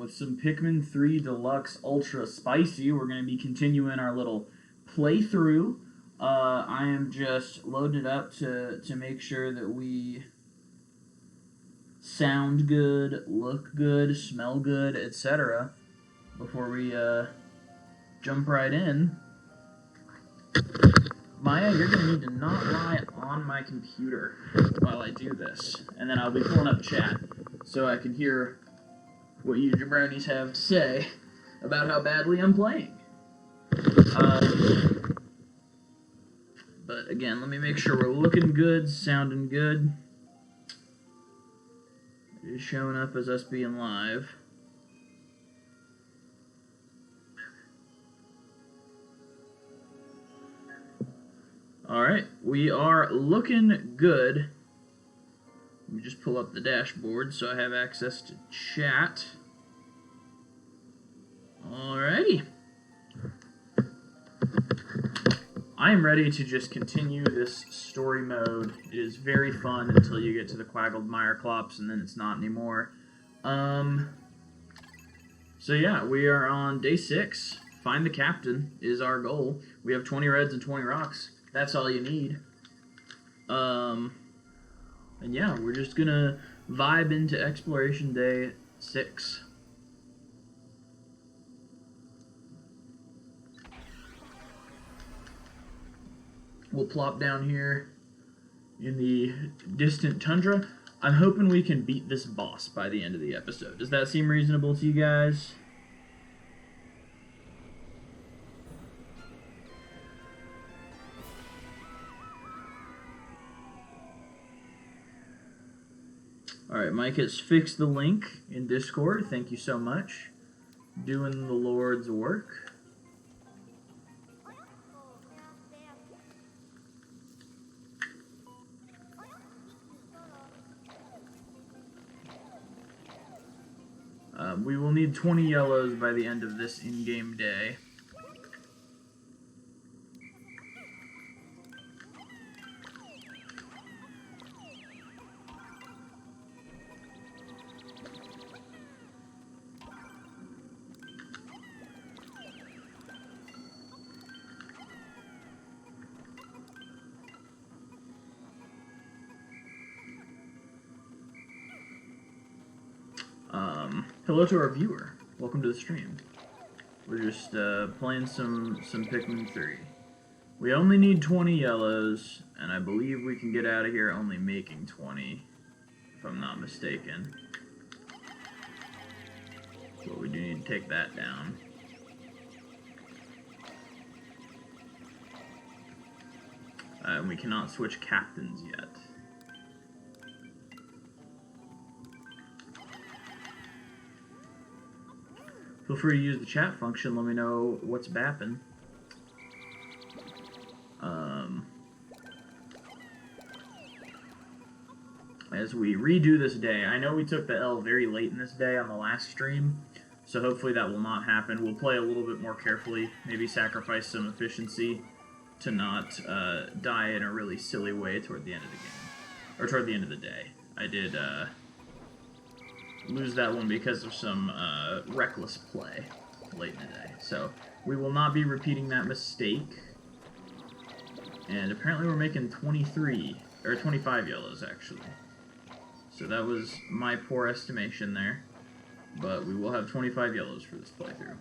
with some Pikmin 3 Deluxe Ultra Spicy. We're going to be continuing our little playthrough. I am just loaded up to make sure that we sound good, look good, smell good, etc. before we jump right in. Maya, you're going to need to not lie on my computer while I do this. And then I'll be pulling up chat so I can hear what you jabronis have to say about how badly I'm playing. But again, let me make sure we're looking good, sounding good. It is showing up as us being live. Alright, we are looking good. Let me just pull up the dashboard so I have access to chat. Alrighty. I am ready to just continue this story mode. It is very fun until you get to the Quaggled Clops, and then it's not anymore. So yeah, we are on day 6. Find the captain is our goal. We have 20 reds and 20 rocks. That's all you need. And yeah, we're just gonna vibe into exploration day 6. We'll plop down here in the distant tundra. I'm hoping we can beat this boss by the end of the episode. Does that seem reasonable to you guys? Alright, Mike has fixed the link in Discord. Thank you so much. Doing the Lord's work. We will need 20 yellows by the end of this in-game day. Hello to our viewer. Welcome to the stream. We're just playing some Pikmin 3. We only need 20 yellows, and I believe we can get out of here only making 20, if I'm not mistaken. So we do need to take that down. And we cannot switch captains yet. Feel free to use the chat function. Let me know what's bapping. As we redo this day, I know we took the L very late in this day on the last stream, so hopefully that will not happen. We'll play a little bit more carefully, maybe sacrifice some efficiency to not die in a really silly way toward the end of the game, or toward the end of the day. I did lose that one because of some reckless play late in the day. So we will not be repeating that mistake. And apparently we're making 23, or 25 yellows actually. So that was my poor estimation there. But we will have 25 yellows for this playthrough.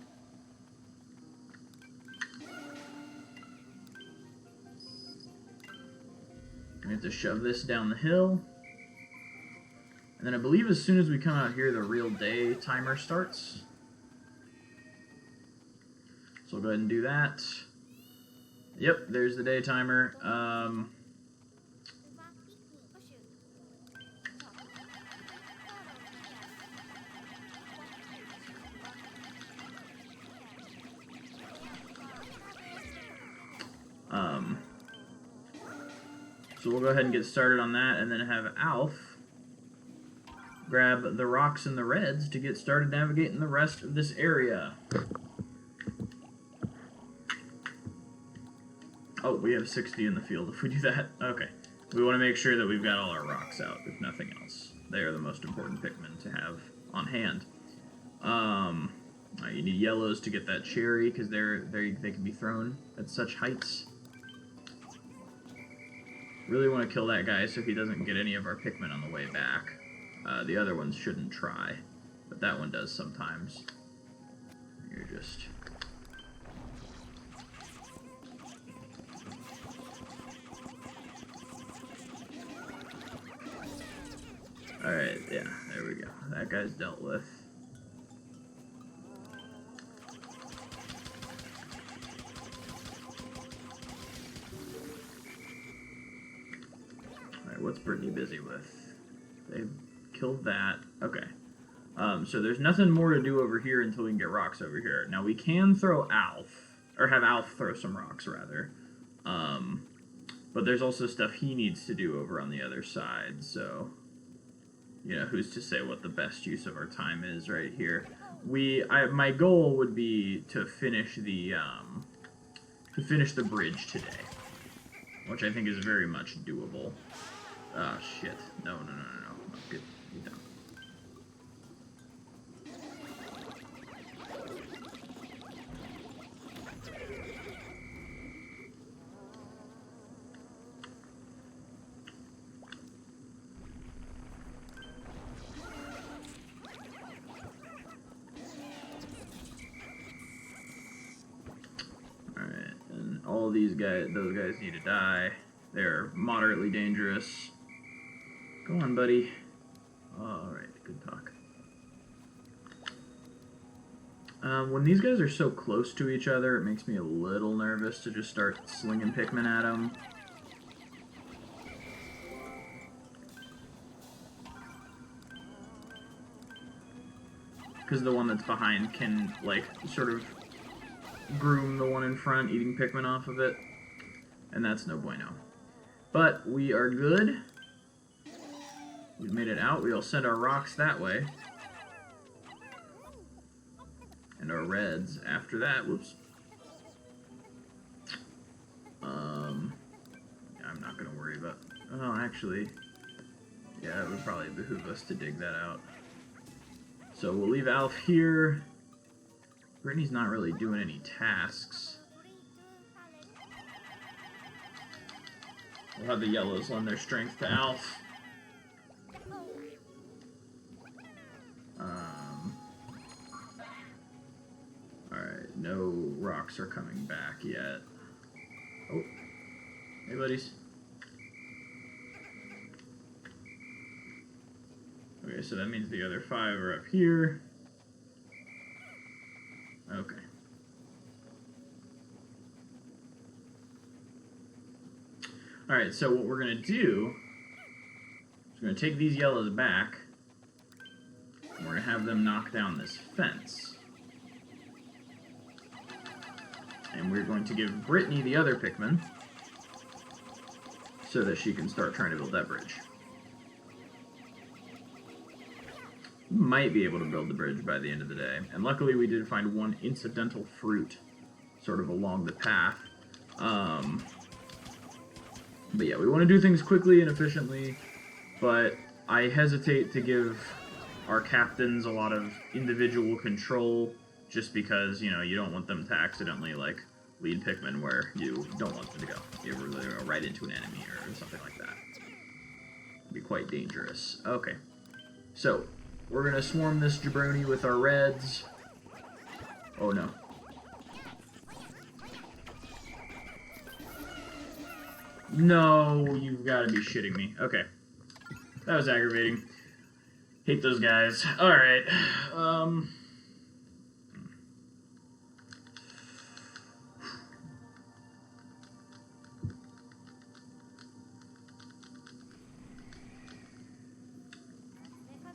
We have to shove this down the hill. And then I believe as soon as we come out here, the real day timer starts. So we'll go ahead and do that. Yep, there's the day timer. So we'll go ahead and get started on that, and then have Alf grab the rocks and the reds to get started navigating the rest of this area. Oh, we have 60 in the field if we do that. Okay. We want to make sure that we've got all our rocks out, if nothing else. They are the most important Pikmin to have on hand. You need yellows to get that cherry, because they can be thrown at such heights. Really want to kill that guy so he doesn't get any of our Pikmin on the way back. The other ones shouldn't try, but that one does sometimes. You're just... Alright, yeah, there we go. That guy's dealt with. Alright, what's Brittany busy with? They've killed that. Okay. So there's nothing more to do over here until we can get rocks over here. Now we can throw Alf, or have Alf throw some rocks, rather. But there's also stuff he needs to do over on the other side, so... You know, who's to say what the best use of our time is right here? My goal would be to finish the bridge today, which I think is very much doable. Oh shit! No. Get down. All those guys need to die. They're moderately dangerous. Go on, buddy. Alright, good talk. When these guys are so close to each other, it makes me a little nervous to just start slinging Pikmin at them. Because the one that's behind can, like, sort of groom the one in front, eating Pikmin off of it. And that's no bueno. But we are good. We've made it out. We'll send our rocks that way. And our reds after that. Whoops. I'm not going to worry about... Oh, actually... Yeah, it would probably behoove us to dig that out. So we'll leave Alf here. Brittany's not really doing any tasks. We'll have the yellows lend their strength to Alf. Alright, no rocks are coming back yet. Oh, hey buddies. Okay, so that means the other 5 are up here. Okay. Alright, so what we're going to do is we're going to take these yellows back, and we're going to have them knock down this fence. And we're going to give Brittany the other Pikmin, so that she can start trying to build that bridge. We might be able to build the bridge by the end of the day. And luckily we did find one incidental fruit sort of along the path. But yeah, we want to do things quickly and efficiently, but I hesitate to give our captains a lot of individual control just because, you know, you don't want them to accidentally, like, lead Pikmin where you don't want them to go. You really go right into an enemy or something like that. It'd be quite dangerous. Okay. So, we're going to swarm this jabroni with our reds. Oh no. No, you've got to be shitting me. Okay. That was aggravating. Hate those guys. Alright.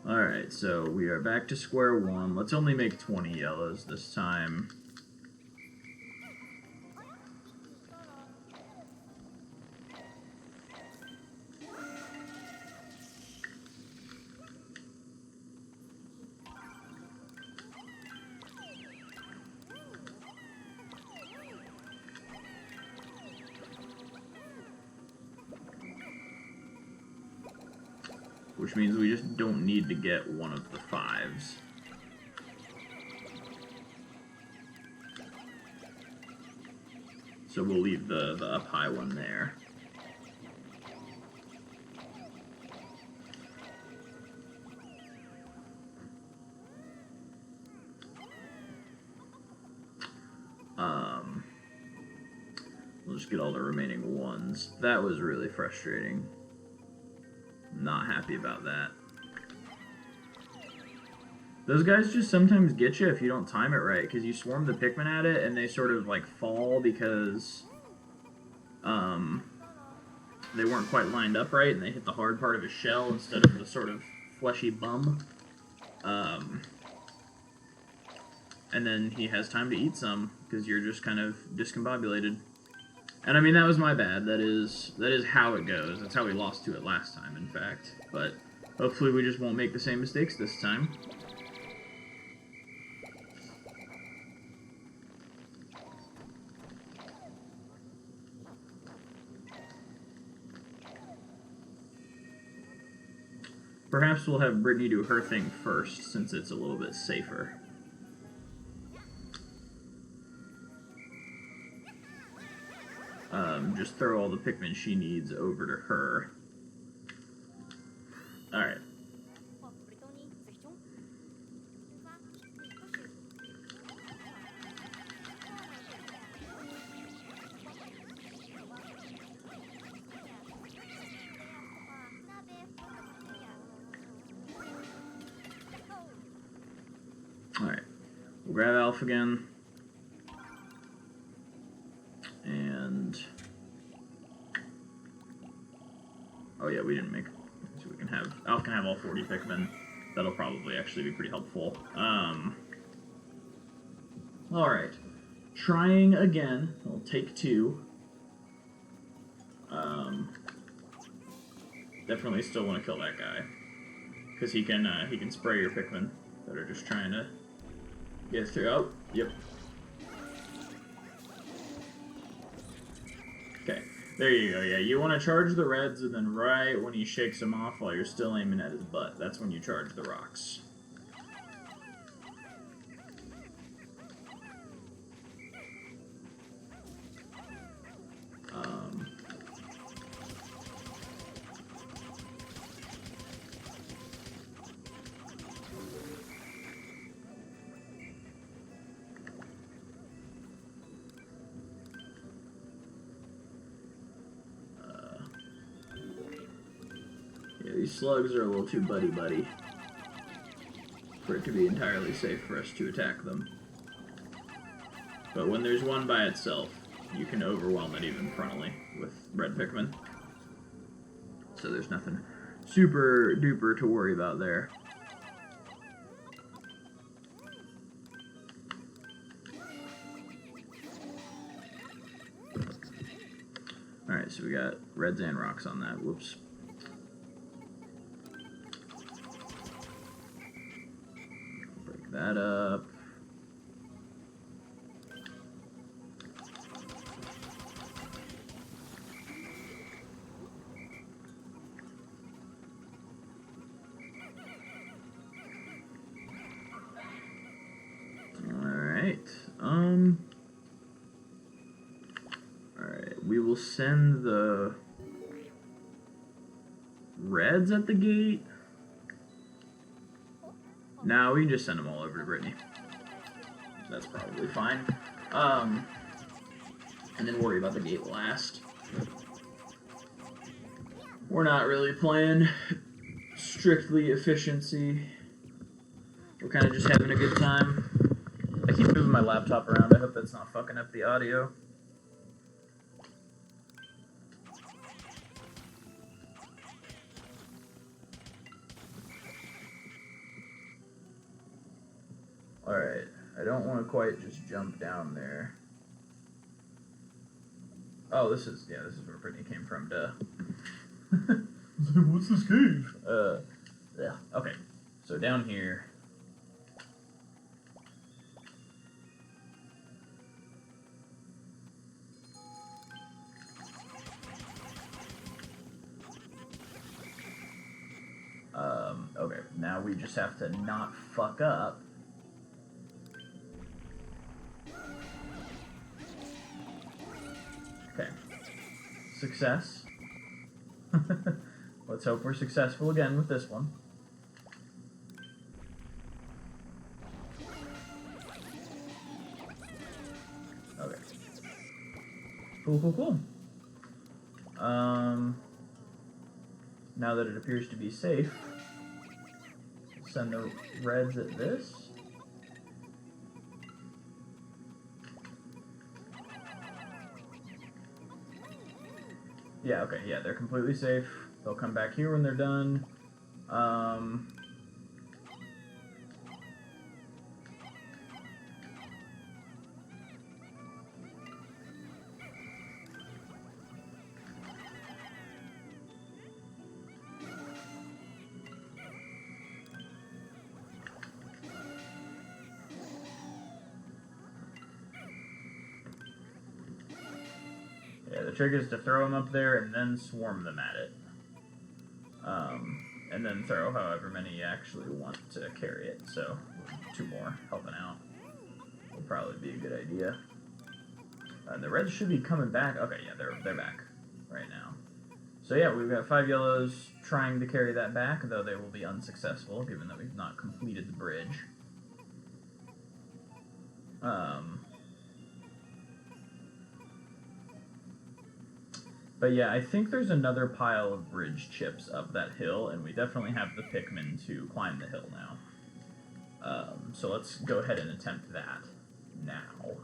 Alright, so we are back to square one. Let's only make 20 yellows this time. Which means we just don't need to get one of the 5s. So we'll leave the up high one there. We'll just get all the remaining ones. That was really frustrating. Not happy about that. Those guys just sometimes get you if you don't time it right, because you swarm the Pikmin at it and they sort of like fall because they weren't quite lined up right and they hit the hard part of his shell instead of the sort of fleshy bum. And then he has time to eat some because you're just kind of discombobulated. And I mean, that was my bad. That is how it goes. That's how we lost to it last time, in fact. But hopefully we just won't make the same mistakes this time. Perhaps we'll have Brittany do her thing first, since it's a little bit safer. Just throw all the Pikmin she needs over to her. Alright. Alright. We'll grab Alpha again. And... oh yeah, we didn't make... so we can have... Alpha can have all 40 Pikmin. That'll probably actually be pretty helpful. Alright. Trying again. We'll take 2. Definitely still want to kill that guy. Because he can spray your Pikmin that are just trying to get through. Oh, yep. Okay, there you go. Yeah, you want to charge the reds, and then right when he shakes them off while you're still aiming at his butt, that's when you charge the rocks. Yeah, these slugs are a little too buddy-buddy for it to be entirely safe for us to attack them. But when there's one by itself, you can overwhelm it even frontally with red Pikmin. So there's nothing super duper to worry about there. Alright, so we got reds and rocks on that. Whoops. Break that up. Alright, we will send the reds at the gate. No, we can just send them all over to Brittany. That's probably fine. And then worry about the gate last. We're not really playing strictly efficiency. We're kind of just having a good time. I keep moving my laptop around. I hope that's not fucking up the audio. Alright, I don't want to quite just jump down there. Oh, this is where Brittany came from, duh. What's this cave? Yeah, okay. So down here. Okay, now we just have to not fuck up. success. Let's hope we're successful again with this one. Okay. Cool, cool, cool. Now that it appears to be safe, send the reds at this. Yeah, okay, yeah, they're completely safe. They'll come back here when they're done. Yeah, the trick is to throw them up there and then swarm them at it. And then throw however many you actually want to carry it. So, 2 more helping out will probably be a good idea. The reds should be coming back. Okay, yeah, they're back right now. So yeah, we've got 5 yellows trying to carry that back, though they will be unsuccessful, given that we've not completed the bridge. But yeah, I think there's another pile of bridge chips up that hill, and we definitely have the Pikmin to climb the hill now. So let's go ahead and attempt that now.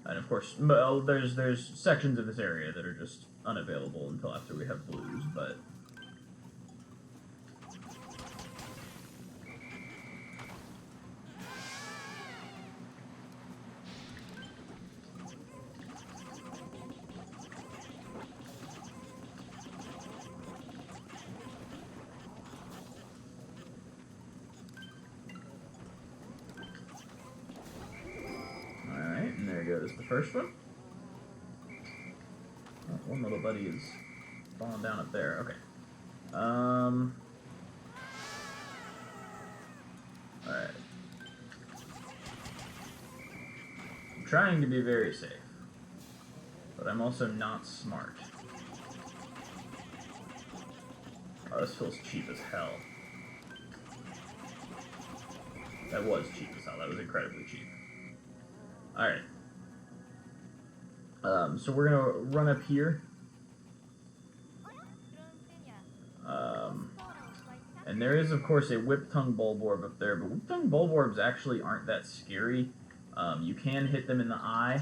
And of course, well, there's sections of this area that are just unavailable until after we have blues, but... Goes the first one. Oh, one little buddy is falling down up there. Okay. Alright. I'm trying to be very safe, but I'm also not smart. Oh, this feels cheap as hell. That was cheap as hell. That was incredibly cheap. Alright. So we're gonna run up here. And there is, of course, a Whip-Tongue Bulborb up there, but Whip-Tongue Bulborbs actually aren't that scary. You can hit them in the eye,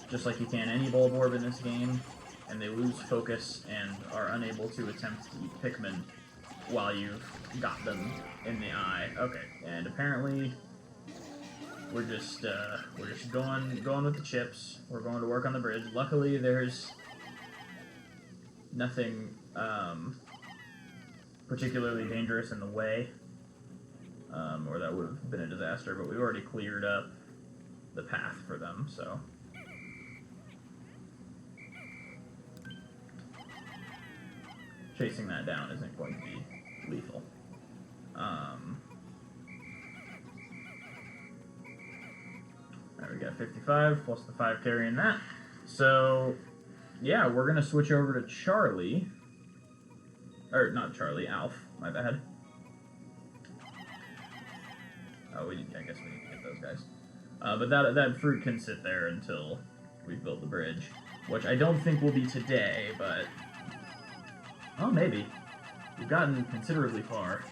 just like you can any Bulborb in this game, and they lose focus and are unable to attempt to eat Pikmin while you've got them in the eye. Okay, and apparently... We're just going with the chips. We're going to work on the bridge. Luckily, there's nothing particularly dangerous in the way, or that would have been a disaster. But we've already cleared up the path for them, so. Chasing that down isn't going to be lethal. We got 55 plus the 5 carrying that. So, yeah, we're going to switch over to Charlie. Or, not Charlie, Alf. My bad. Oh, I guess we need to get those guys. But that fruit can sit there until we build the bridge. Which I don't think will be today, but... Oh, maybe. We've gotten considerably far.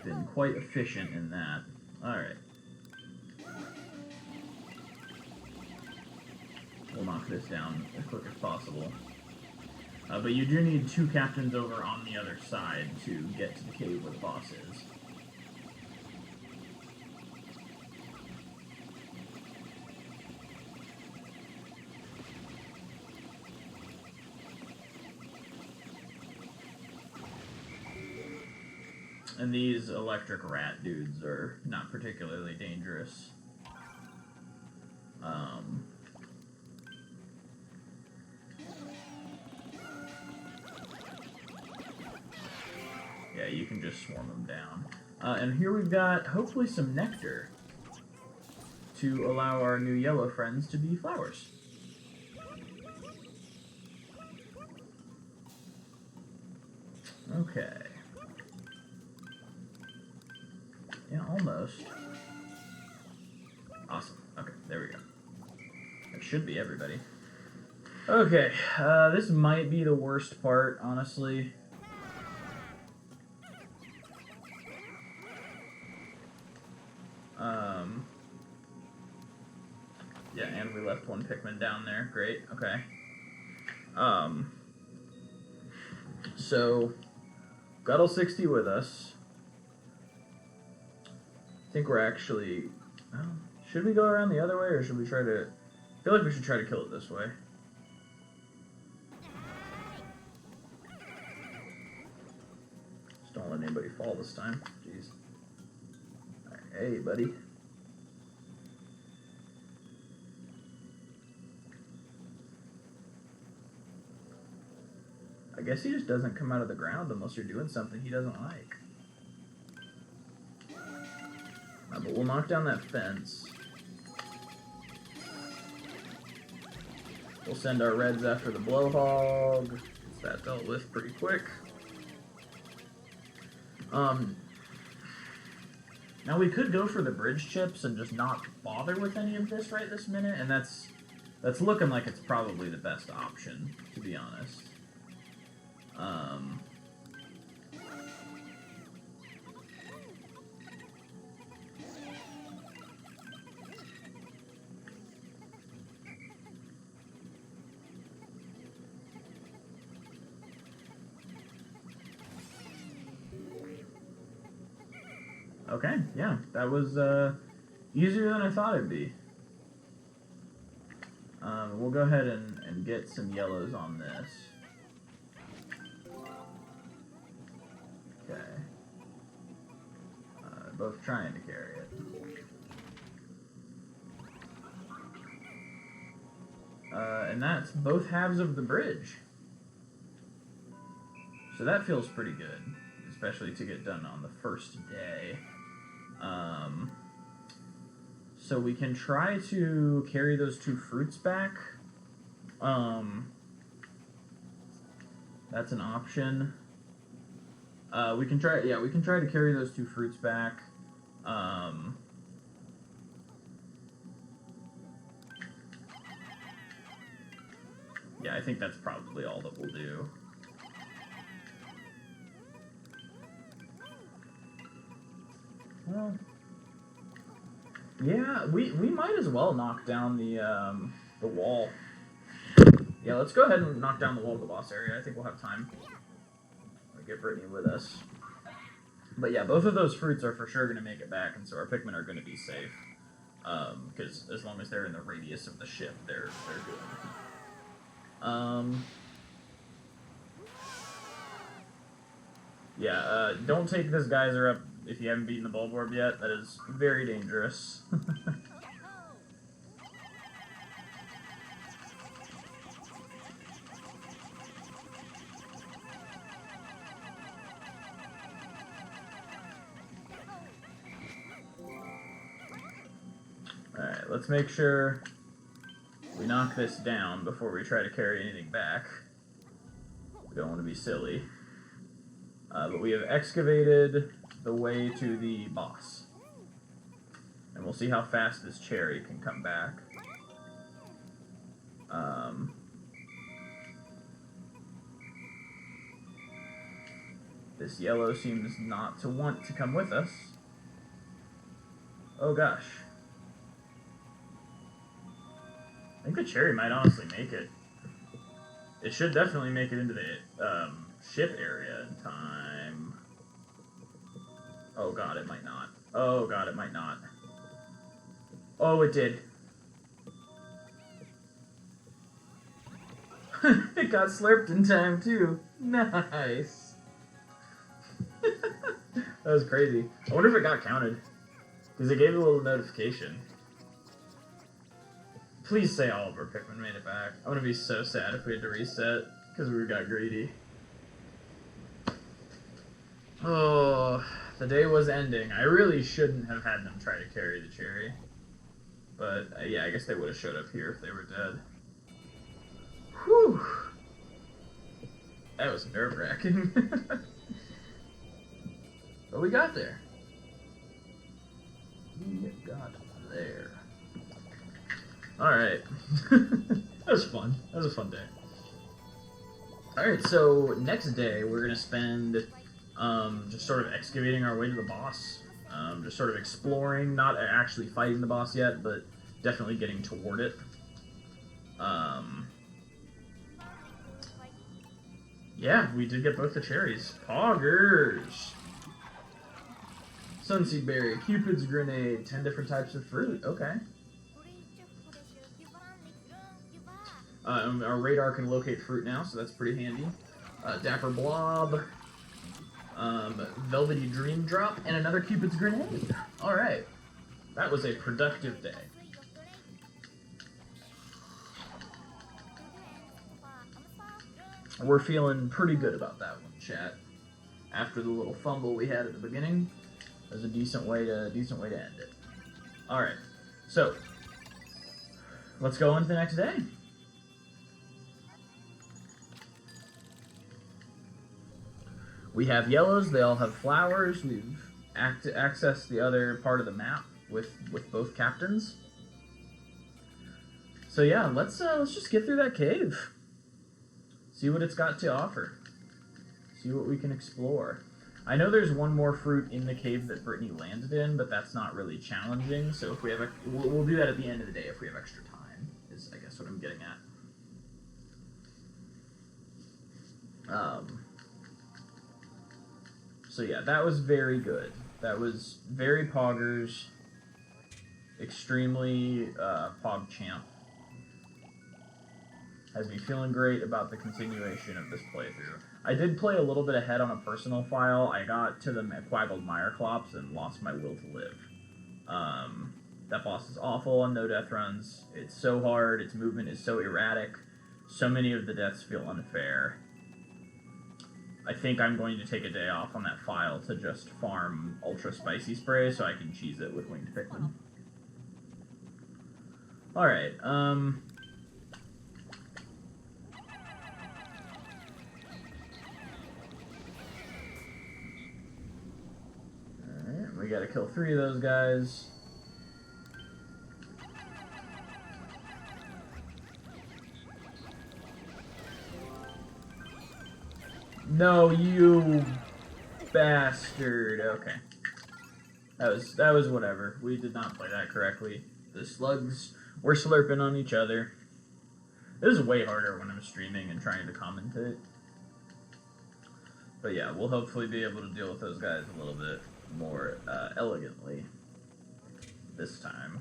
Been quite efficient in that. Alright. We'll knock this down as quick as possible. But you do need 2 captains over on the other side to get to the cave where the boss is. And these electric rat dudes are not particularly dangerous. Yeah, you can just swarm them down. And here we've got, hopefully, some nectar to allow our new yellow friends to be flowers. Okay. Yeah, almost. Awesome. Okay, there we go. That should be everybody. Okay, this might be the worst part, honestly. Yeah, and we left one Pikmin down there. Great, okay. So, got all 60 with us. I think we're actually... should we go around the other way, or should we try to... I feel like we should try to kill it this way. Just don't let anybody fall this time. Jeez. Alright, hey, buddy. I guess he just doesn't come out of the ground unless you're doing something he doesn't like. But we'll knock down that fence. We'll send our reds after the blowhog. Gets that dealt with pretty quick. Now we could go for the bridge chips and just not bother with any of this right this minute, and that's looking like it's probably the best option, to be honest. Okay, yeah, that was easier than I thought it'd be. We'll go ahead and get some yellows on this. Okay. Both trying to carry it. And that's both halves of the bridge. So that feels pretty good, especially to get done on the first day. So we can try to carry those 2 fruits back. That's an option. We can try to carry those 2 fruits back. Yeah, I think that's probably all that we'll do. Well, yeah, we might as well knock down the wall. Yeah, let's go ahead and knock down the wall of the boss area. I think we'll have time. We'll get Brittany with us. But yeah, both of those fruits are for sure going to make it back, and so our Pikmin are going to be safe. Because as long as they're in the radius of the ship, they're good. Yeah, don't take this geyser up if you haven't beaten the bulb orb yet. That is very dangerous. Alright, let's make sure we knock this down before we try to carry anything back. We don't want to be silly. But we have excavated the way to the boss. And we'll see how fast this cherry can come back. This yellow seems not to want to come with us. Oh gosh. I think the cherry might honestly make it. It should definitely make it into the ship area in time. Oh god, it might not. Oh god, it might not. Oh, it did. It got slurped in time too. Nice. That was crazy. I wonder if it got counted. Because it gave a little notification. Please say all of our Pikmin made it back. I'm gonna be so sad if we had to reset because we got greedy. Oh, the day was ending. I really shouldn't have had them try to carry the cherry. But yeah, I guess they would have showed up here if they were dead. Whew. That was nerve-wracking. But we got there. We got there. Alright. That was fun. That was a fun day. Alright, so next day we're going to spend just sort of excavating our way to the boss. Just sort of exploring, not actually fighting the boss yet, but definitely getting toward it. Yeah, we did get both the cherries. Poggers! Sunseed berry, Cupid's grenade, 10 different types of fruit. Okay. Our radar can locate fruit now, so that's pretty handy. Dapper blob, velvety dream drop, and another Cupid's grenade. All right, that was a productive day. We're feeling pretty good about that one, chat. After the little fumble we had at the beginning, it was a decent way to end it. All right, so let's go into the next day. We have yellows. They all have flowers. We've accessed the other part of the map with both captains. So yeah, let's just get through that cave. See what it's got to offer. See what we can explore. I know there's one more fruit in the cave that Brittany landed in, but that's not really challenging. So if we have, we'll do that at the end of the day if we have extra time. Is I guess what I'm getting at. So yeah, that was very good. That was very poggers. Extremely PogChamp. Has me feeling great about the continuation of this playthrough. I did play a little bit ahead on a personal file. I got to the Quaggled Mireclops and lost my will to live. That boss is awful on no death runs. It's so hard. Its movement is so erratic. So many of the deaths feel unfair. I think I'm going to take a day off on that file to just farm Ultra Spicy Spray so I can cheese it with Winged Pikmin. Alright, we gotta kill 3 of those guys. No, you bastard. Okay. That was whatever. We did not play that correctly. The slugs were slurping on each other. This is way harder when I'm streaming and trying to commentate. But yeah, we'll hopefully be able to deal with those guys a little bit more elegantly this time.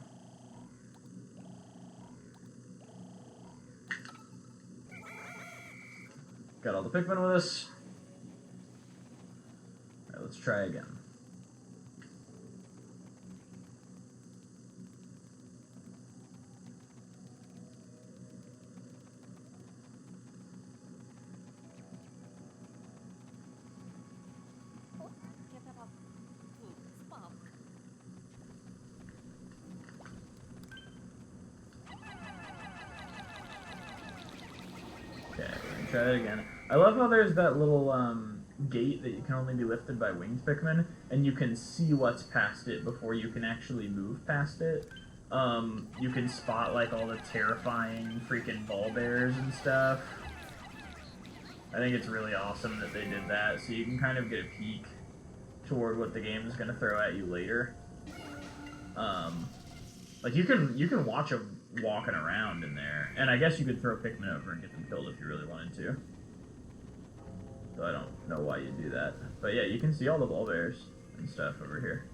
Got all the Pikmin with us. Alright, let's try again. Okay, we're gonna try that again. I love how there's that little gate that you can only be lifted by Winged Pikmin, and you can see what's past it before you can actually move past it. You can spot like all the terrifying freaking ball bears and stuff. I think it's really awesome that they did that, so you can kind of get a peek toward what the game is going to throw at you later. Like you can watch them walking around in there, and I guess you could throw Pikmin over and get them killed if you really wanted to. So I don't know why you do that, but yeah, you can see all the ball bears and stuff over here.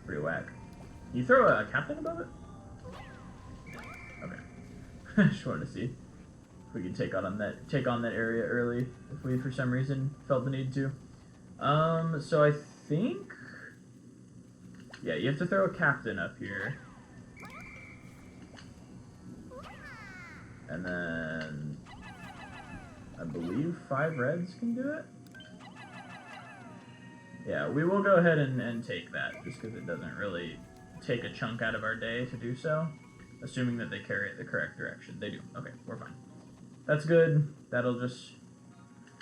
Pretty whack. You throw a captain above it? Okay. Just wanted to see if we could take on that area early if we for some reason felt the need to. So I think, yeah, you have to throw a captain up here. And then I believe 5 reds can do it. Yeah, we will go ahead and take that just because it doesn't really take a chunk out of our day to do so, assuming that they carry it the correct direction. They do. Okay, we're fine. That's good. That'll just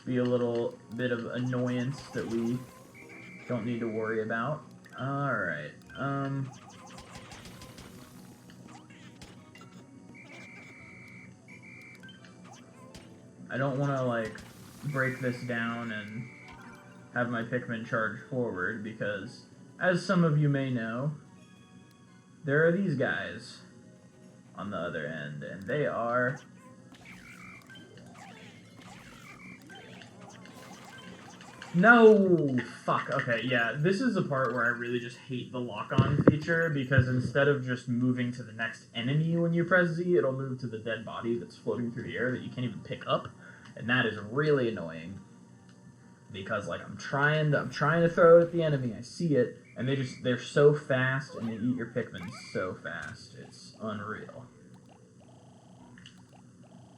be a little bit of annoyance that we don't need to worry about. Alright, I don't want to, like, break this down and have my Pikmin charge forward, because, as some of you may know, there are these guys on the other end, and they are... No! Fuck, okay, yeah, this is the part where I really just hate the lock-on feature, because instead of just moving to the next enemy when you press Z, it'll move to the dead body that's floating through the air that you can't even pick up, and that is really annoying. Because, like, I'm trying to throw it at the enemy, I see it, and they're so fast, and they eat your Pikmin so fast, it's unreal.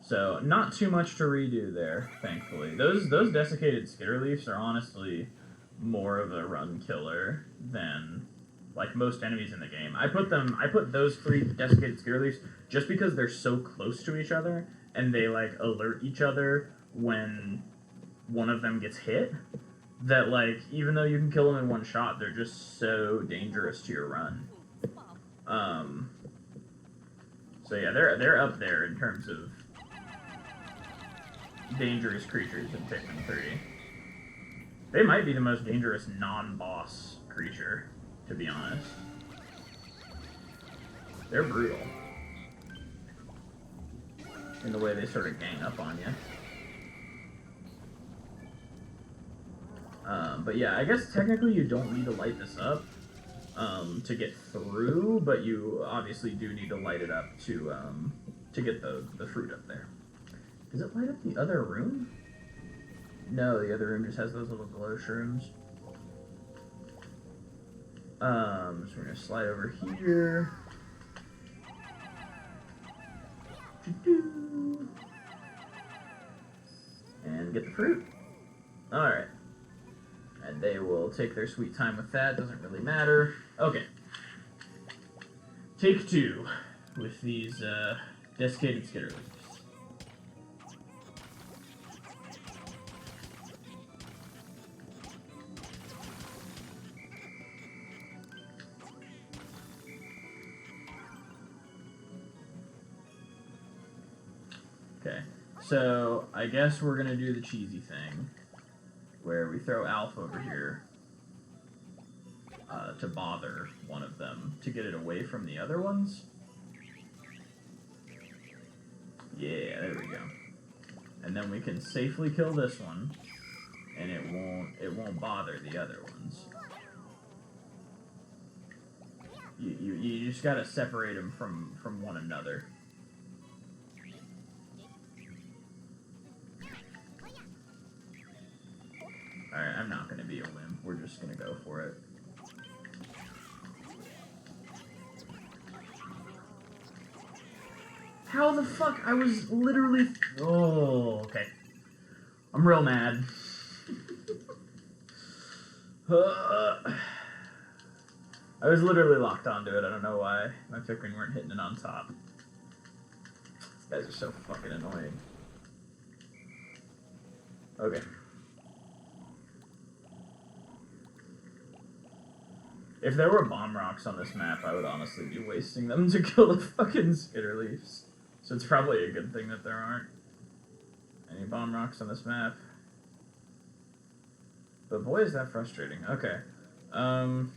So, not too much to redo there, thankfully. Those desiccated skitterleafs are honestly more of a run killer than, like, most enemies in the game. I put those 3 desiccated skitterleafs just because they're so close to each other, and they, like, alert each other when one of them gets hit, that, like, even though you can kill them in one shot, they're just so dangerous to your run. So yeah, they're up there in terms of dangerous creatures in Pikmin 3. They might be the most dangerous non-boss creature, to be honest. They're brutal in the way they sort of gang up on you. But yeah, I guess technically you don't need to light this up to get through, but you obviously do need to light it up to get the fruit up there. Does it light up the other room? No, the other room just has those little glow shrooms. So we're gonna slide over here. And get the fruit. Alright. And they will take their sweet time with that, doesn't really matter. Okay. Take 2 with these desiccated skitterleafs. Okay, so I guess we're gonna do the cheesy thing, where we throw Alpha over here to bother one of them, to get it away from the other ones. Yeah, there we go. And then we can safely kill this one, and it won't bother the other ones. You just gotta separate them from one another. Alright, I'm not gonna be a wimp. We're just gonna go for it. How the fuck? I was literally... Oh, okay. I'm real mad. I was literally locked onto it. I don't know why my Pikmin weren't hitting it on top. These guys are so fucking annoying. Okay. If there were bomb rocks on this map, I would honestly be wasting them to kill the fucking skitterleafs. So it's probably a good thing that there aren't any bomb rocks on this map. But boy, is that frustrating. Okay. I'm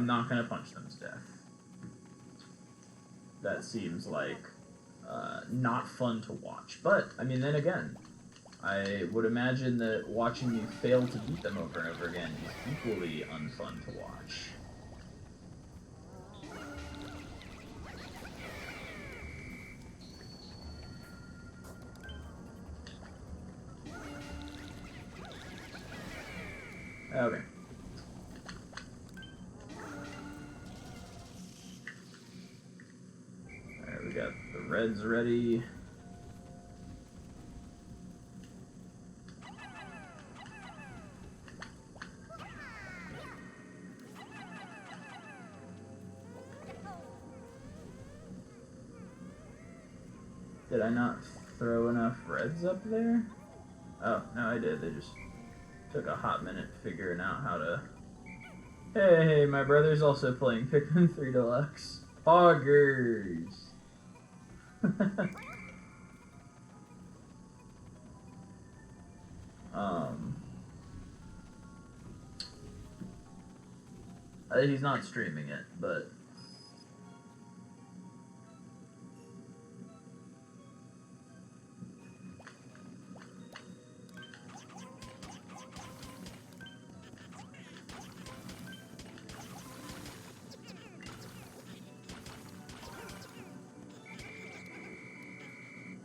not gonna punch them to death. That seems like not fun to watch. But, I mean, then again, I would imagine that watching you fail to beat them over and over again is equally unfun to watch. Okay. Alright, we got the reds ready. Did I not throw enough reds up there? Oh, no, I did. They just took a hot minute figuring out how to... Hey, my brother's also playing Pikmin 3 Deluxe. Poggers! He's not streaming it, but...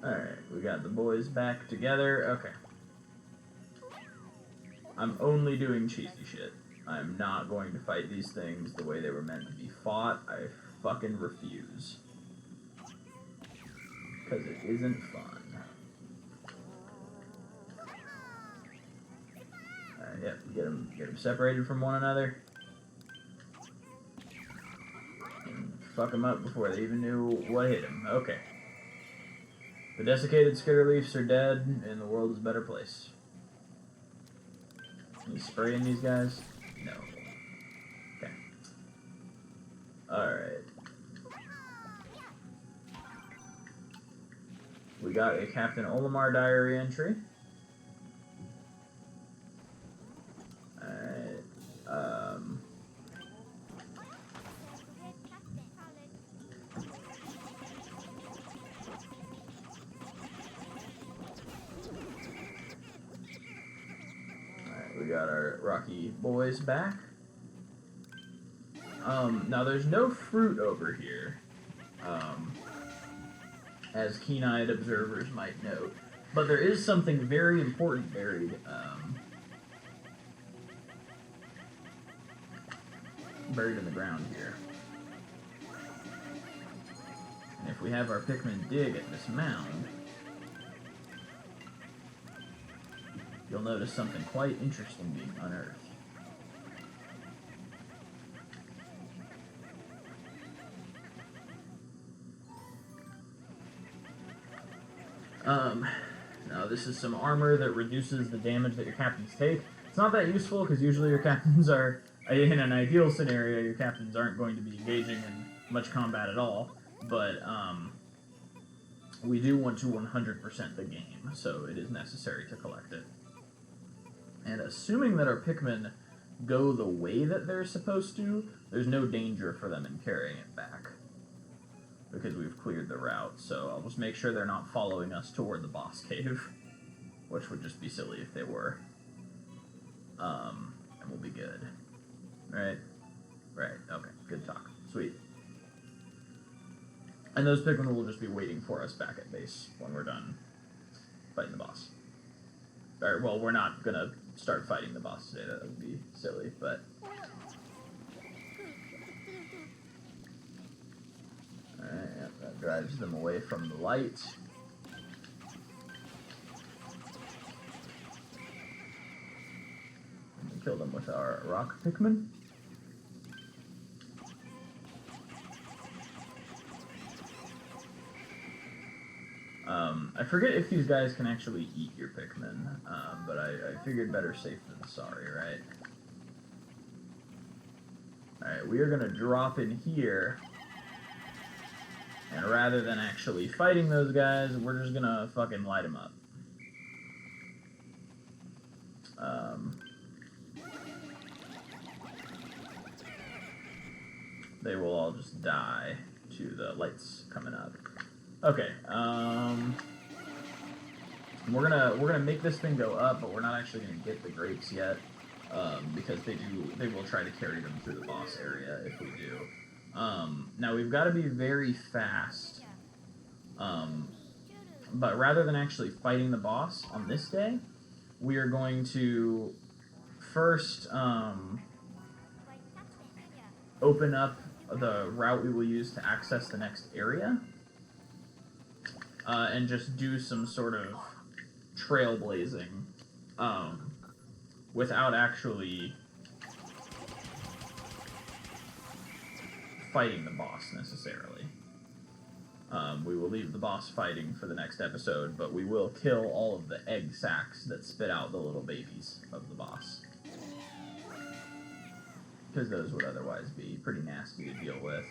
Alright, we got the boys back together. Okay. I'm only doing cheesy shit. I'm not going to fight these things the way they were meant to be fought. I fucking refuse. Because it isn't fun. Alright, yep, get them separated from one another. And fuck them up before they even knew what hit them. Okay. The desiccated skitterleafs are dead, and the world is a better place. Are you spraying these guys? No. Okay. Alright. We got a Captain Olimar diary entry. Alright. We got our Rocky boys back. Now there's no fruit over here, as keen-eyed observers might note, but there is something very important buried, buried in the ground here. And if we have our Pikmin dig at this mound, you'll notice something quite interesting being unearthed. Now this is some armor that reduces the damage that your captains take. It's not that useful, because usually your captains are, in an ideal scenario, your captains aren't going to be engaging in much combat at all, but, we do want to 100% the game, so it is necessary to collect it. And assuming that our Pikmin go the way that they're supposed to, there's no danger for them in carrying it back. Because we've cleared the route, so I'll just make sure they're not following us toward the boss cave. Which would just be silly if they were. And we'll be good. Right? Right, okay, good talk. Sweet. And those Pikmin will just be waiting for us back at base when we're done fighting the boss. Or, well, we're not gonna start fighting the boss today, that would be silly, but... Alright, yep, that drives them away from the light. And we kill them with our rock Pikmin. I forget if these guys can actually eat your Pikmin, but I figured better safe than sorry, right? Alright, we are going to drop in here, and rather than actually fighting those guys, we're just going to fucking light them up. They will all just die to the lights coming up. Okay, we're gonna make this thing go up, but we're not actually gonna get the grapes yet, because they will try to carry them through the boss area if we do. Now we've got to be very fast, but rather than actually fighting the boss on this day, we are going to first open up the route we will use to access the next area, and just do some sort of trailblazing, without actually fighting the boss necessarily. We will leave the boss fighting for the next episode, but we will kill all of the egg sacs that spit out the little babies of the boss. Because those would otherwise be pretty nasty to deal with.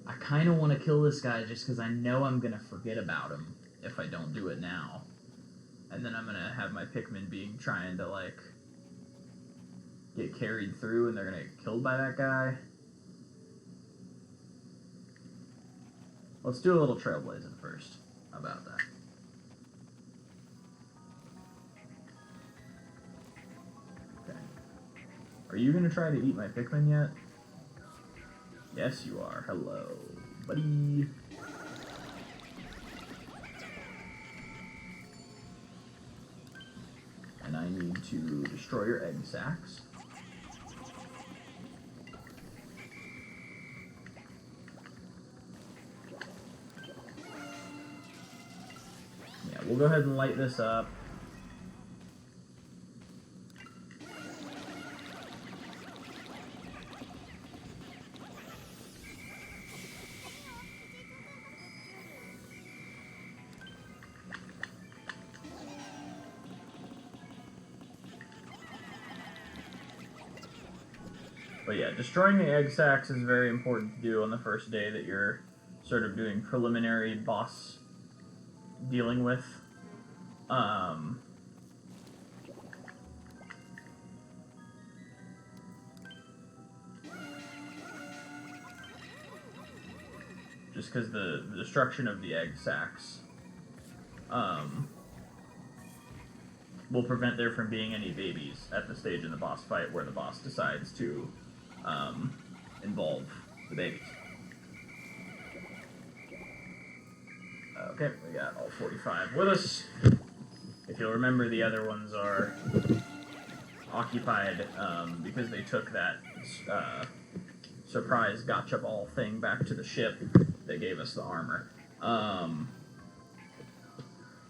I kind of want to kill this guy just because I know I'm going to forget about him if I don't do it now. And then I'm going to have my Pikmin being trying to, like, get carried through and they're going to get killed by that guy. Let's do a little trailblazing first. How about that? Okay. Are you going to try to eat my Pikmin yet? Yes, you are. Hello, buddy. And I need to destroy your egg sacs. Yeah, we'll go ahead and light this up. But yeah, destroying the egg sacs is very important to do on the first day that you're sort of doing preliminary boss dealing with. Just because the destruction of the egg sacs will prevent there from being any babies at the stage in the boss fight where the boss decides to involve the babies. Okay, we got all 45 with us. If you'll remember, the other ones are occupied because they took that surprise gotcha ball thing back to the ship that gave us the armor.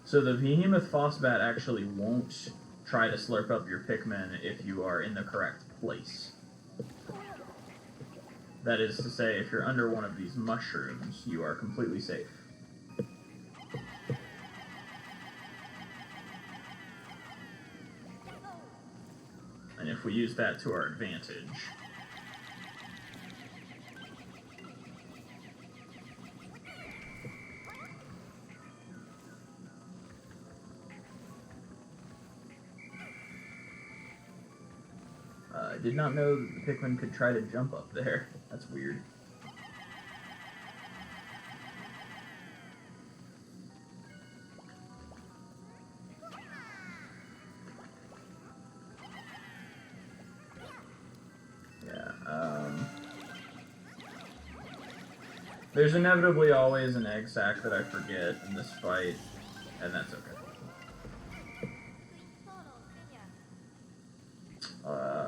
So the Behemoth Phosbat actually won't try to slurp up your Pikmin if you are in the correct place. That is to say, if you're under one of these mushrooms, you are completely safe. And if we use that to our advantage, I did not know that the Pikmin could try to jump up there. That's weird. There's inevitably always an egg sac that I forget in this fight, and that's okay.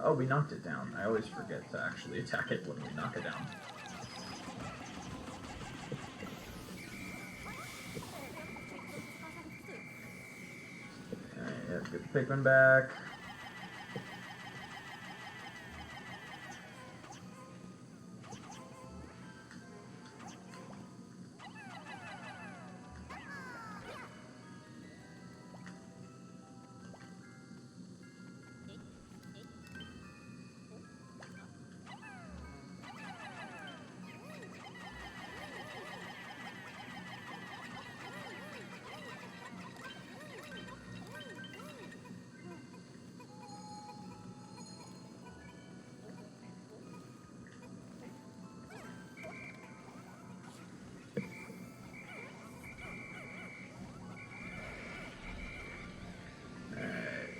Oh, we knocked it down. I always forget to actually attack it when we knock it down. Alright, yeah, get the Pikmin back.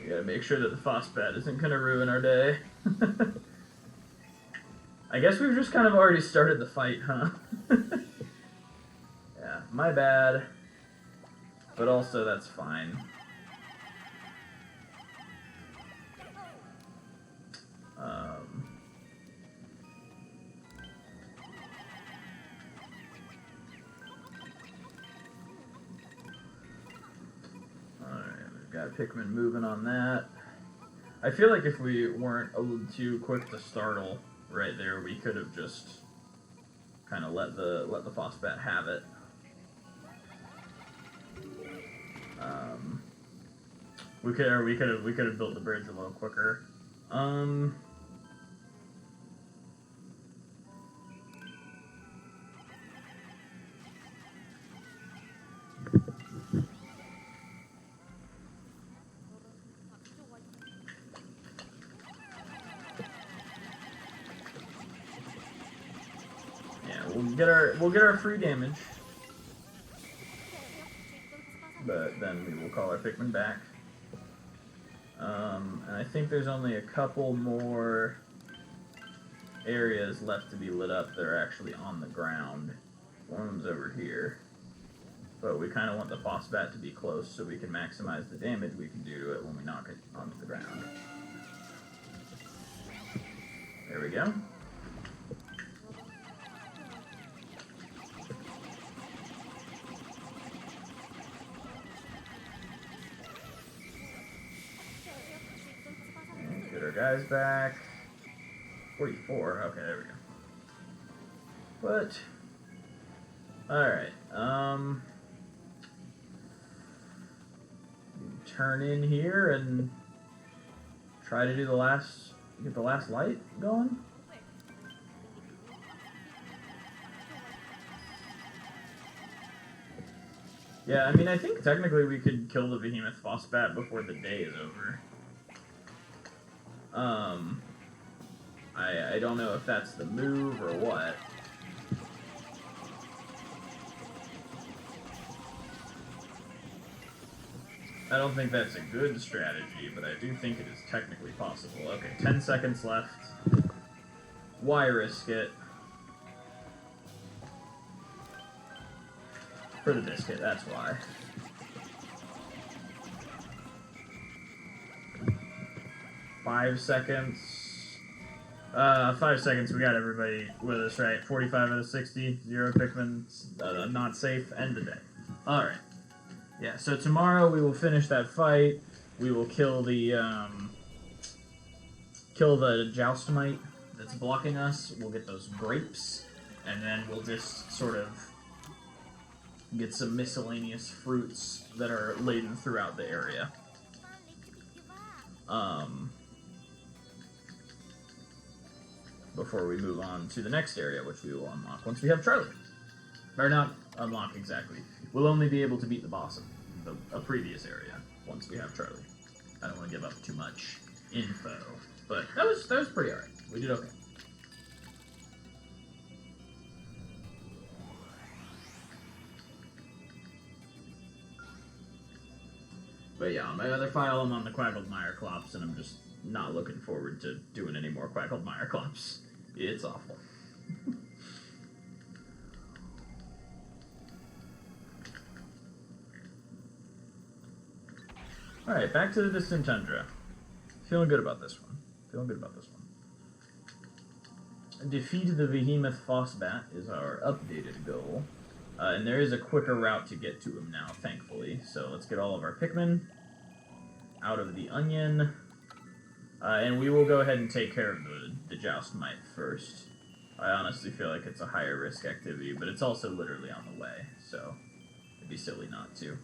We gotta make sure that the Phosbat isn't gonna ruin our day. I guess we've just kind of already started the fight, huh? Yeah, my bad. But also, that's fine. Got Pikmin moving on that. I feel like if we weren't a little too quick to startle right there, we could have just kind of let the Phosbat have it. We could have built the bridge a little quicker. Yeah, we'll get our free damage, but then we will call our Pikmin back. And I think there's only a couple more areas left to be lit up that are actually on the ground. One of them's over here. But we kind of want the Phosbat to be close so we can maximize the damage we can do to it when we knock it onto the ground. There we go. Get our guys back. 44. Okay, there we go. But alright, turn in here and try to do get the last light going. Yeah, I mean, I think technically we could kill the Behemoth Phosbat before the day is over. I don't know if that's the move or what. I don't think that's a good strategy, but I do think it is technically possible. Okay, 10 seconds left. Why risk it? For the biscuit, that's why. Five seconds. 5 seconds, we got everybody with us, right? 45 out of 60, 0 Pikmin, not safe, end the day. Alright. Yeah, so tomorrow we will finish that fight. We will kill the Joustamite that's blocking us. We'll get those grapes, and then we'll just sort of get some miscellaneous fruits that are laden throughout the area. Before we move on to the next area, which we will unlock once we have Charlie. Or not unlock exactly. We'll only be able to beat the boss of a previous area once we have Charlie. I don't want to give up too much info, but that was pretty alright. We did okay. But yeah, on my other file, I'm on the Quaggled Clops, and I'm just not looking forward to doing any more Quaggled Clops. It's awful. Alright, back to the Distant Tundra. Feeling good about this one. Defeat the Behemoth Phosbat is our updated goal. And there is a quicker route to get to him now, thankfully. So let's get all of our Pikmin out of the onion. And we will go ahead and take care of the Joustamite first. I honestly feel like it's a higher risk activity, but it's also literally on the way, so it'd be silly not to.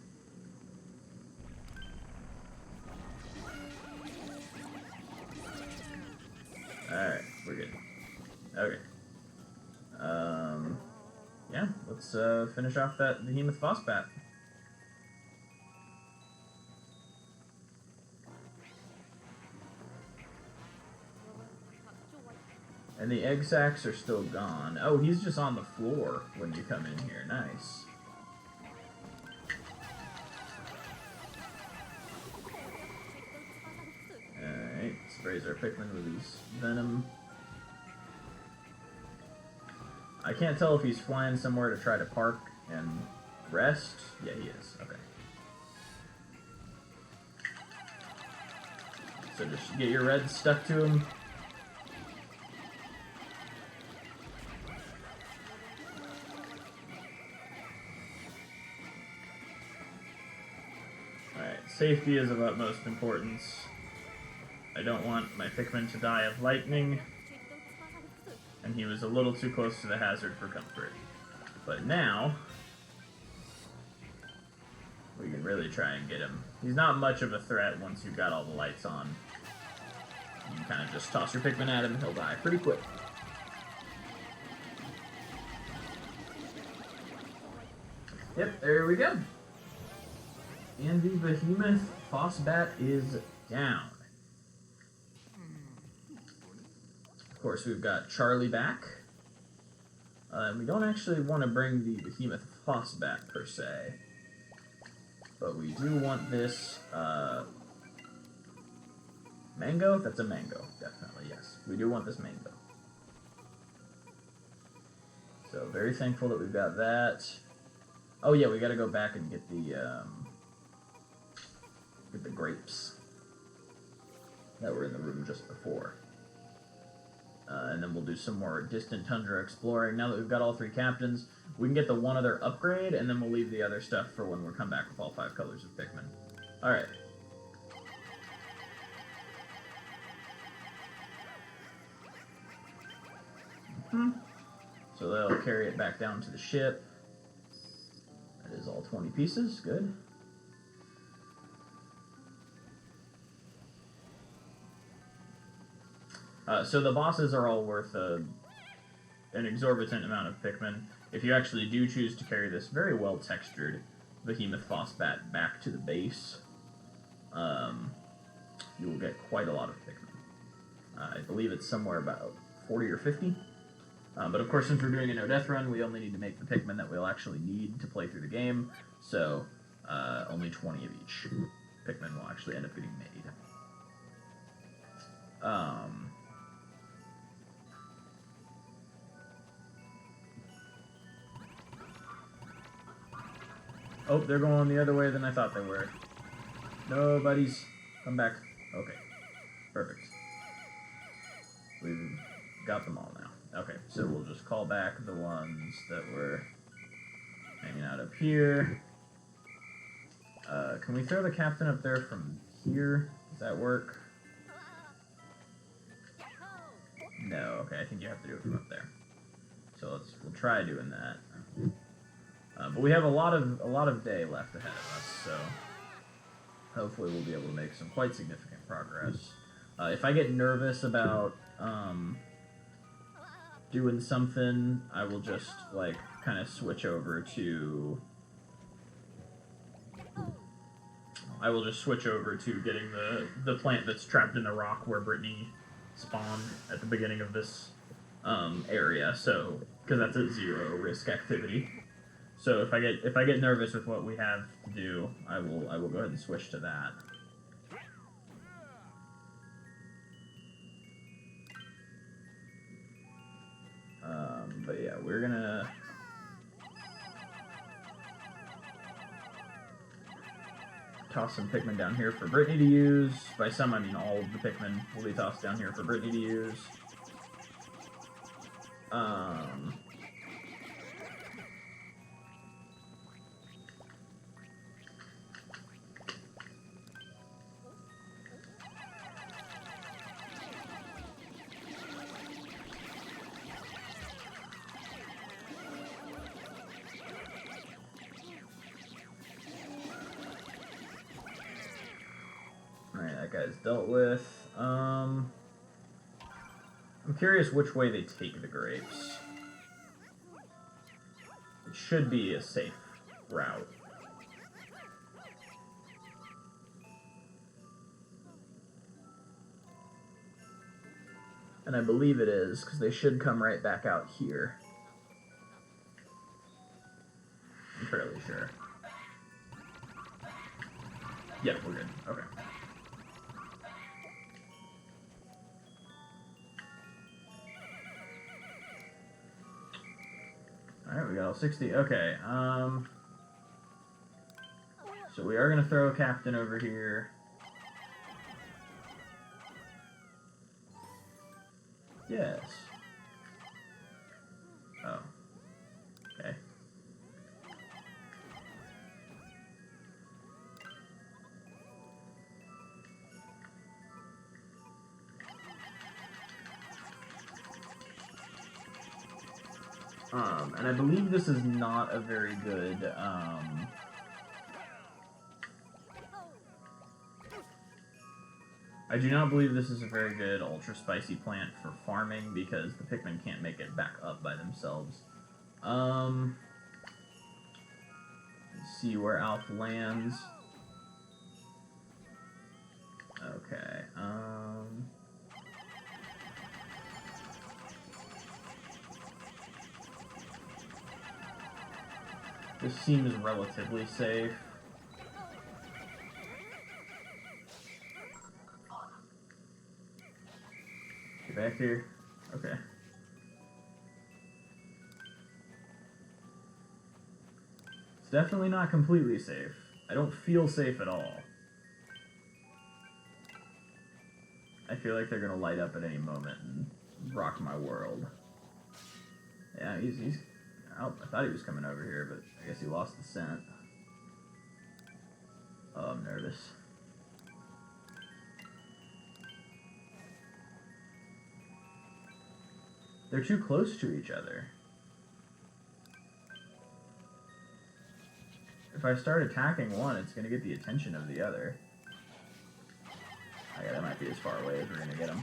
Alright, we're good. Okay. Yeah, let's finish off that Behemoth Phosbat. And the egg sacs are still gone. Oh, he's just on the floor when you come in here. Nice. Alright, sprays our Pikmin with his venom. I can't tell if he's flying somewhere to try to park and rest. Yeah, he is. Okay. So just get your red stuck to him. Alright, safety is of utmost importance. I don't want my Pikmin to die of lightning. and he was a little too close to the hazard for comfort. But now, we can really try and get him. He's not much of a threat once you've got all the lights on. You can kind of just toss your Pikmin at him, he'll die pretty quick. Yep, there we go. And the behemoth Fossbat is down. Of course, we've got Charlie back. We don't actually want to bring the behemoth Fossbat per se. But we do want this mango. That's a mango, definitely, yes. We do want this mango. So very thankful that we've got that. Oh yeah, we gotta go back and get the grapes that were in the room just before. And then we'll do some more distant tundra exploring. Now that we've got all 3 captains, we can get the one other upgrade, and then we'll leave the other stuff for when we come back with all 5 colors of Pikmin. Alright. So they'll carry it back down to the ship. That is all 20 pieces. Good. So the bosses are all worth an exorbitant amount of Pikmin. If you actually do choose to carry this very well textured Behemoth Fossbat back to the base, you will get quite a lot of Pikmin. I believe it's somewhere about 40 or 50. But of course, since we're doing a no-death run, we only need to make the Pikmin that we'll actually need to play through the game, so only 20 of each Pikmin will actually end up getting made. Oh, they're going the other way than I thought they were. No, buddies. Come back. Okay. Perfect. We've got them all now. Okay, so we'll just call back the ones that were hanging out up here. Can we throw the captain up there from here? Does that work? No, okay, I think you have to do it from up there. So we'll try doing that. But we have a lot of day left ahead of us, so hopefully we'll be able to make some quite significant progress. If I get nervous about doing something, I will just like kind of switch over to. I will just switch over to getting the plant that's trapped in the rock where Brittany spawned at the beginning of this area. So because that's a 0 risk activity. So if I get nervous with what we have to do, I will go ahead and switch to that. But yeah, we're gonna toss some Pikmin down here for Brittany to use. By some, I mean all of the Pikmin will be tossed down here for Brittany to use. Alright, that guy's dealt with. I'm curious which way they take the grapes. It should be a safe route. And I believe it is, because they should come right back out here. I'm fairly sure. Yeah, we're good. Okay. Alright, we got all 60. Okay, so we are going to throw a captain over here. Yes. Oh. Okay. And I believe this is not a very good, I do not believe this is a very good ultra spicy plant for farming because the Pikmin can't make it back up by themselves. Let's see where Alf lands. Okay, this seems relatively safe. Get back here. Okay. It's definitely not completely safe. I don't feel safe at all. I feel like they're gonna light up at any moment and rock my world. Yeah, he's I thought he was coming over here, but I guess he lost the scent. Oh, I'm nervous. They're too close to each other. If I start attacking one, it's going to get the attention of the other. Okay, that might be as far away as we're going to get him.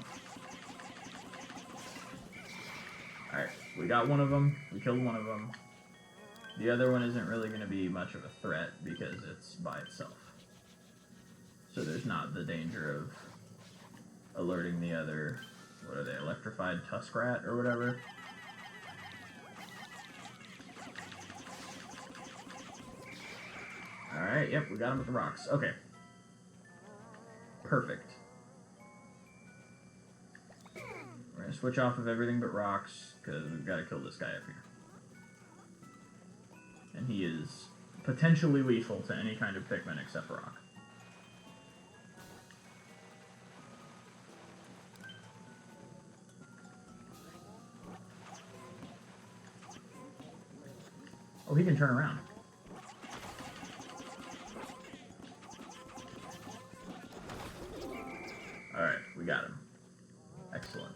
Alright, we got one of them. We killed one of them. The other one isn't really going to be much of a threat because it's by itself. So there's not the danger of alerting the other, what are they, electrified tuskrat or whatever? Alright, yep, we got him with the rocks. Okay. Perfect. We're going to switch off of everything but rocks, because we've got to kill this guy up here. And he is potentially lethal to any kind of Pikmin except rock. Oh, he can turn around. Alright, we got him. Excellent.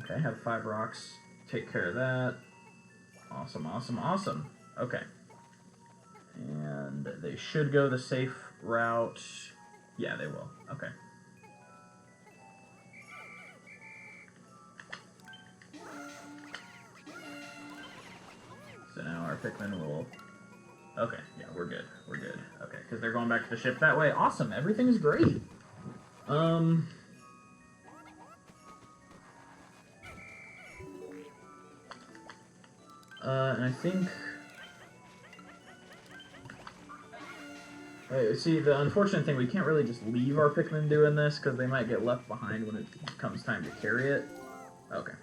Okay, have 5 rocks. Take care of that. Awesome, awesome, awesome. Okay. And they should go the safe route. Yeah, they will. Okay. So now our Pikmin will... Okay, yeah, we're good. We're good. Okay, because they're going back to the ship that way. Awesome, everything's great. And I think... see, the unfortunate thing, we can't really just leave our Pikmin doing this, because they might get left behind when it comes time to carry it. Okay.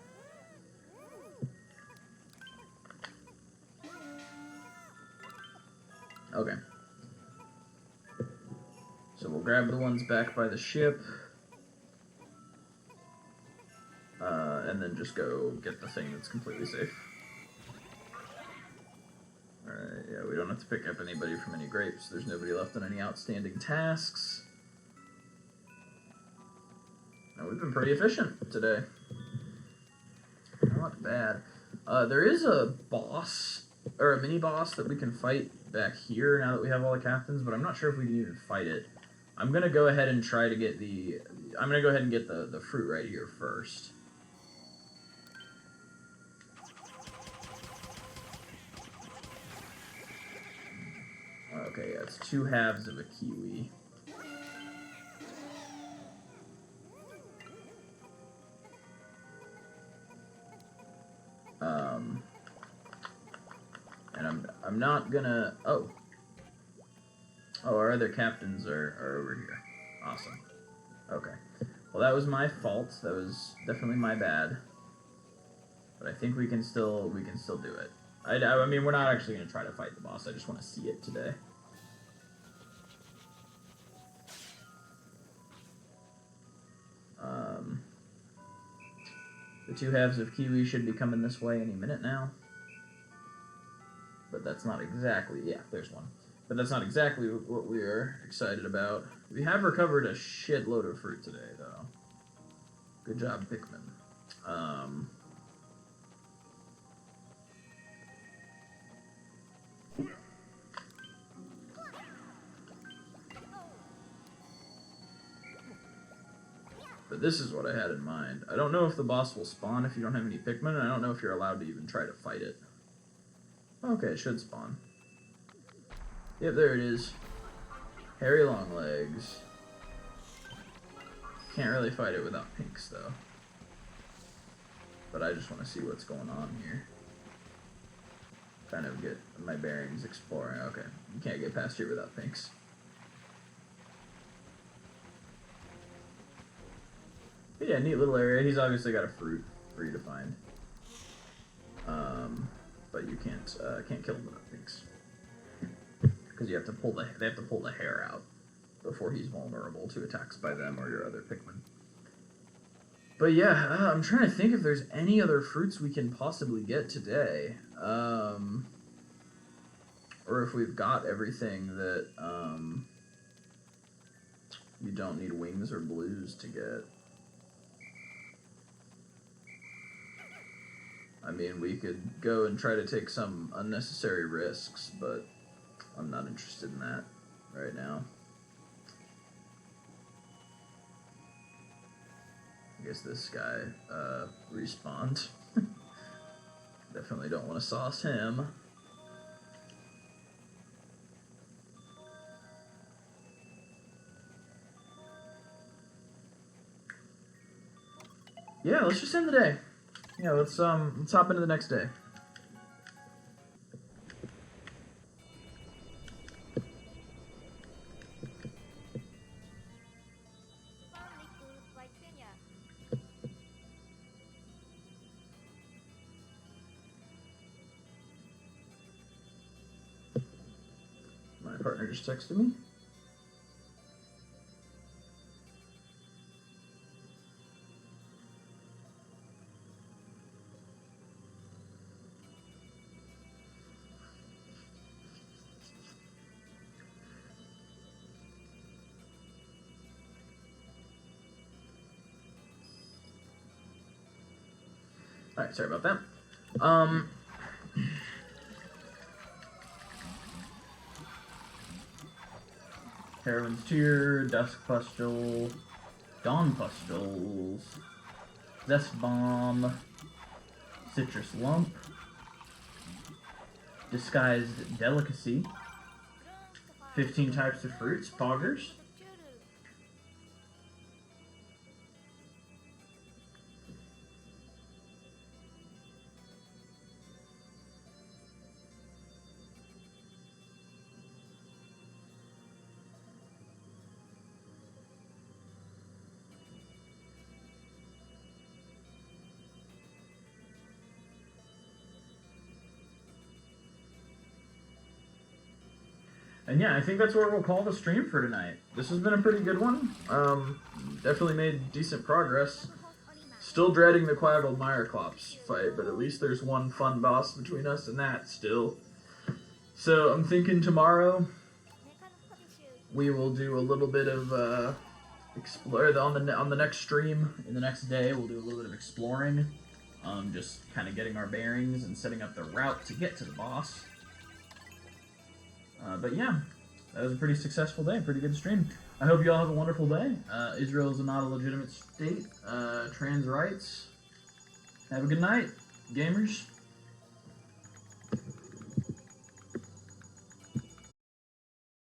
Okay. So we'll grab the ones back by the ship. And then just go get the thing that's completely safe. Alright, yeah, we don't have to pick up anybody from any grapes. There's nobody left on any outstanding tasks. Now, we've been pretty efficient today. Not bad. There is a boss, or a mini-boss that we can fight back here now that we have all the captains, but I'm not sure if we can even fight it. I'm going to go ahead and try to get the... I'm going to go ahead and get the fruit right here first. Okay, yeah, it's 2 halves of a kiwi. And I'm not gonna... Oh, our other captains are over here. Awesome. Okay. Well, that was my fault. That was definitely my bad. But I think we can still do it. I mean, we're not actually going to try to fight the boss. I just want to see it today. The 2 halves of kiwi should be coming this way any minute now. But that's not exactly... Yeah, there's one. But that's not exactly what we are excited about. We have recovered a shitload of fruit today, though. Good job, Pikmin. But this is what I had in mind. I don't know if the boss will spawn if you don't have any Pikmin, and I don't know if you're allowed to even try to fight it. Okay, it should spawn. Yep, there it is. Hairy Longlegs. Can't really fight it without pinks, though. But I just want to see what's going on here. Kind of get my bearings exploring. Okay, you can't get past here without pinks. But yeah, neat little area. He's obviously got a fruit for you to find. But you can't kill him without pinks. Because you have to they have to pull the hair out before he's vulnerable to attacks by them or your other Pikmin. But yeah, I'm trying to think if there's any other fruits we can possibly get today. Or if we've got everything that you don't need wings or blues to get. I mean, we could go and try to take some unnecessary risks, but I'm not interested in that right now. I guess this guy respawned. Definitely don't want to sauce him. Yeah, let's just end the day. Yeah, let's hop into the next day. My partner just texted me. Alright, sorry about that. Heroine's Tear, Dusk Pustule, Dawn Pustules, Zest Bomb, Citrus Lump, Disguised Delicacy, 15 types of fruits, Poggers. And yeah, I think that's what we'll call the stream for tonight. This has been a pretty good one. Definitely made decent progress. Still dreading the Quaggle Meyerclops fight, but at least there's one fun boss between us and that still. So I'm thinking tomorrow we will do a little bit of explore on the next stream. In the next day, we'll do a little bit of exploring, just kind of getting our bearings and setting up the route to get to the boss. But yeah, that was a pretty successful day, pretty good stream. I hope you all have a wonderful day. Israel is not a legitimate state. Trans rights. Have a good night, gamers.